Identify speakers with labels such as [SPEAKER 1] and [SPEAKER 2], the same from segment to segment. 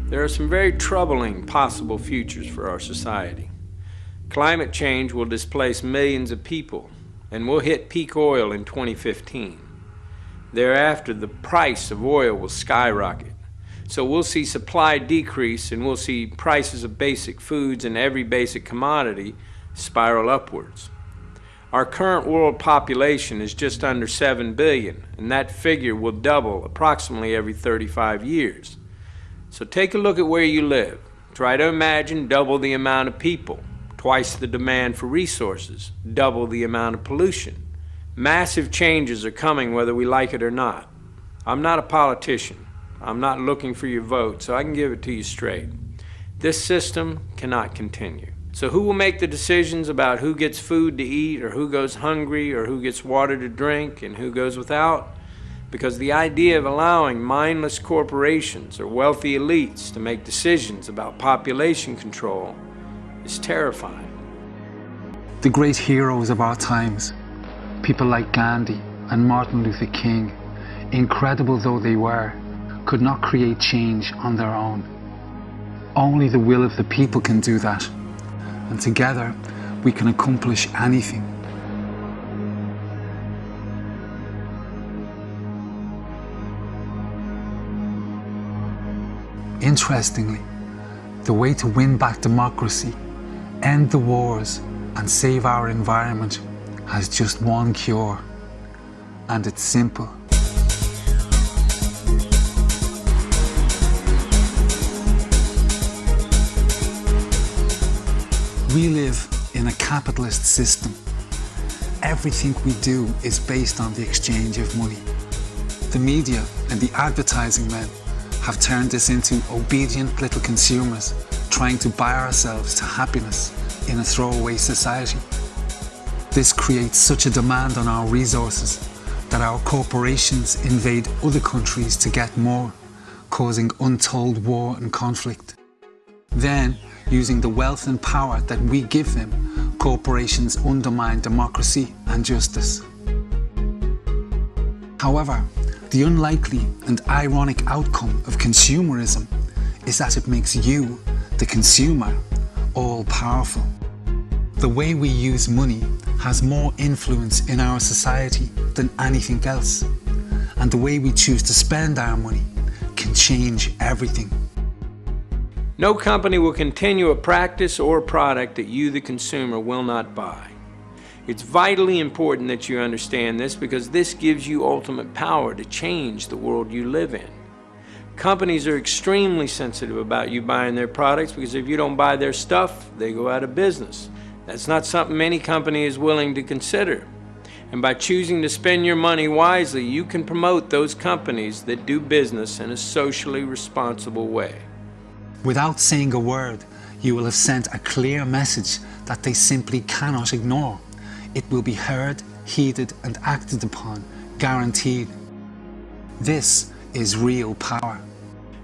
[SPEAKER 1] There are some very troubling possible futures for our society. Climate change will displace millions of people, and we'll hit peak oil in 2015. Thereafter, the price of oil will skyrocket. So we'll see supply decrease, and we'll see prices of basic foods and every basic commodity spiral upwards. Our current world population is just under 7 billion, and that figure will double approximately every 35 years. So take a look at where you live. Try to imagine double the amount of people, twice the demand for resources, double the amount of pollution. Massive changes are coming whether we like it or not. I'm not a politician. I'm not looking for your vote, so I can give it to you straight. This system cannot continue. So who will make the decisions about who gets food to eat, or who goes hungry, or who gets water to drink, and who goes without? Because the idea of allowing mindless corporations or wealthy elites to make decisions about population control is terrifying.
[SPEAKER 2] The great heroes of our times, people like Gandhi and Martin Luther King, incredible though they were, could not create change on their own. Only the will of the people can do that, and together we can accomplish anything. Interestingly, the way to win back democracy, end the wars, and save our environment has just one cure, and it's simple. We live in a capitalist system. Everything we do is based on the exchange of money. The media and the advertising men have turned us into obedient little consumers trying to buy ourselves to happiness in a throwaway society. This creates such a demand on our resources that our corporations invade other countries to get more, causing untold war and conflict. Then, using the wealth and power that we give them, corporations undermine democracy and justice. However, the unlikely and ironic outcome of consumerism is that it makes you, the consumer, all-powerful. The way we use money has more influence in our society than anything else, and the way we choose to spend our money can change everything.
[SPEAKER 1] No company will continue a practice or a product that you, the consumer, will not buy. It's vitally important that you understand this, because this gives you ultimate power to change the world you live in. Companies are extremely sensitive about you buying their products, because if you don't buy their stuff, they go out of business. That's not something any company is willing to consider. And by choosing to spend your money wisely, you can promote those companies that do business in a socially responsible way.
[SPEAKER 2] Without saying a word, you will have sent a clear message that they simply cannot ignore. It will be heard, heeded, and acted upon, guaranteed. This is real power.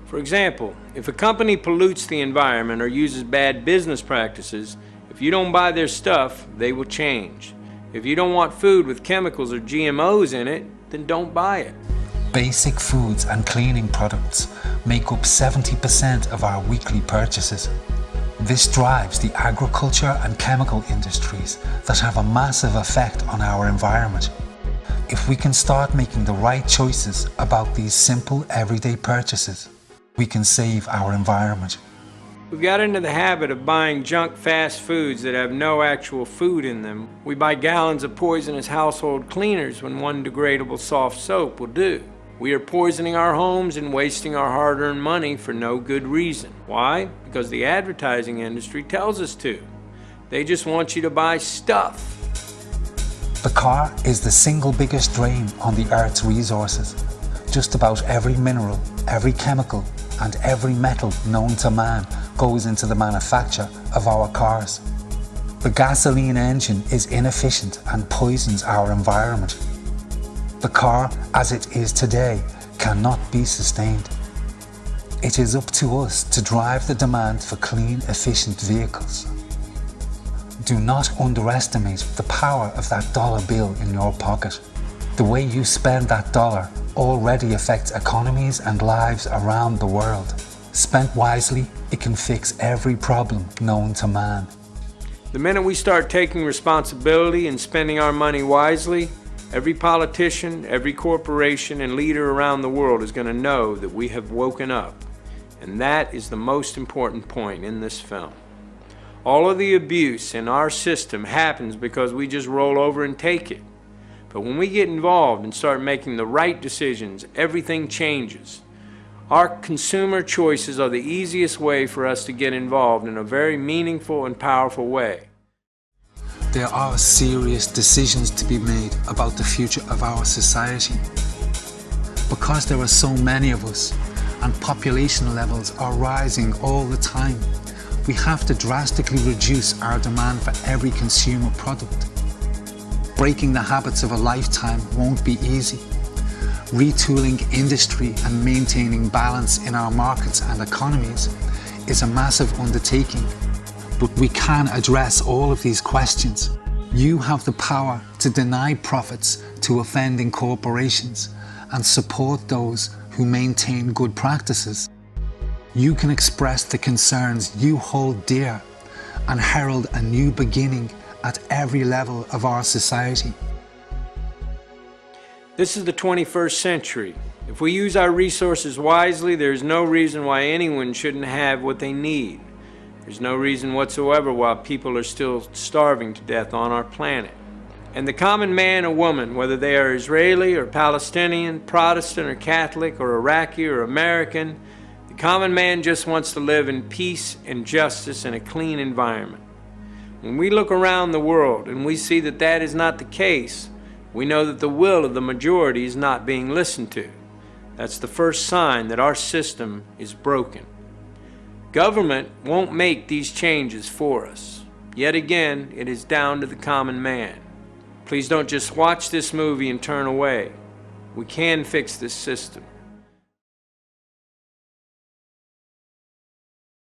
[SPEAKER 1] For example, if a company pollutes the environment or uses bad business practices, if you don't buy their stuff, they will change. If you don't want food with chemicals or GMOs in it, then don't buy it.
[SPEAKER 2] Basic foods and cleaning products make up 70% of our weekly purchases. This drives the agriculture and chemical industries that have a massive effect on our environment. If we can start making the right choices about these simple everyday purchases, we can save our environment.
[SPEAKER 1] We've got into the habit of buying junk fast foods that have no actual food in them. We buy gallons of poisonous household cleaners when one degradable soft soap will do. We are poisoning our homes and wasting our hard-earned money for no good reason. Why? Because the advertising industry tells us to. They just want you to buy stuff.
[SPEAKER 2] The car is the single biggest drain on the Earth's resources. Just about every mineral, every chemical, and every metal known to man goes into the manufacture of our cars. The gasoline engine is inefficient and poisons our environment. The car, as it is today, cannot be sustained. It is up to us to drive the demand for clean, efficient vehicles. Do not underestimate the power of that dollar bill in your pocket. The way you spend that dollar already affects economies and lives around the world. Spent wisely, it can fix every problem known to man.
[SPEAKER 1] The minute we start taking responsibility and spending our money wisely, every politician, every corporation, and leader around the world is going to know that we have woken up. And that is the most important point in this film. All of the abuse in our system happens because we just roll over and take it. But when we get involved and start making the right decisions, everything changes. Our consumer choices are the easiest way for us to get involved in a very meaningful and powerful way.
[SPEAKER 2] There are serious decisions to be made about the future of our society. Because there are so many of us and population levels are rising all the time, we have to drastically reduce our demand for every consumer product. Breaking the habits of a lifetime won't be easy. Retooling industry and maintaining balance in our markets and economies is a massive undertaking. But we can address all of these questions. You have the power to deny profits to offending corporations and support those who maintain good practices. You can express the concerns you hold dear and herald a new beginning at every level of our society.
[SPEAKER 1] This is the 21st century. If we use our resources wisely, there's no reason why anyone shouldn't have what they need. There's no reason whatsoever why people are still starving to death on our planet. And the common man or woman, whether they are Israeli or Palestinian, Protestant or Catholic or Iraqi or American, the common man just wants to live in peace and justice in a clean environment. When we look around the world and we see that that is not the case, we know that the will of the majority is not being listened to. That's the first sign that our system is broken. Government won't make these changes for us. Yet again, it is down to the common man. Please don't just watch this movie and turn away. We can fix this system.